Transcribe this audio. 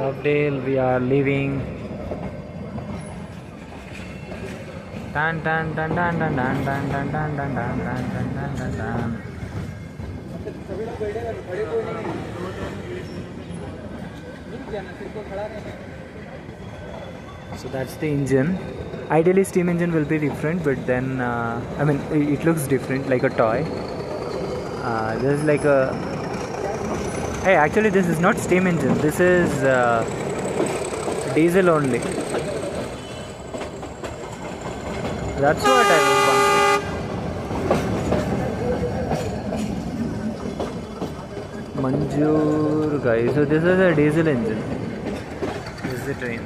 Lovedale, we are leaving. Dun dun dun dun dun dun dun dun dun dun dun dun dun dun dun. So that's the engine. Ideally steam engine will be different, but then I mean it looks different, like a toy. This is like a hey, actually this is not steam engine, this is diesel only. That's what I was wondering. Manjur guys, so this is a diesel engine. This is the train.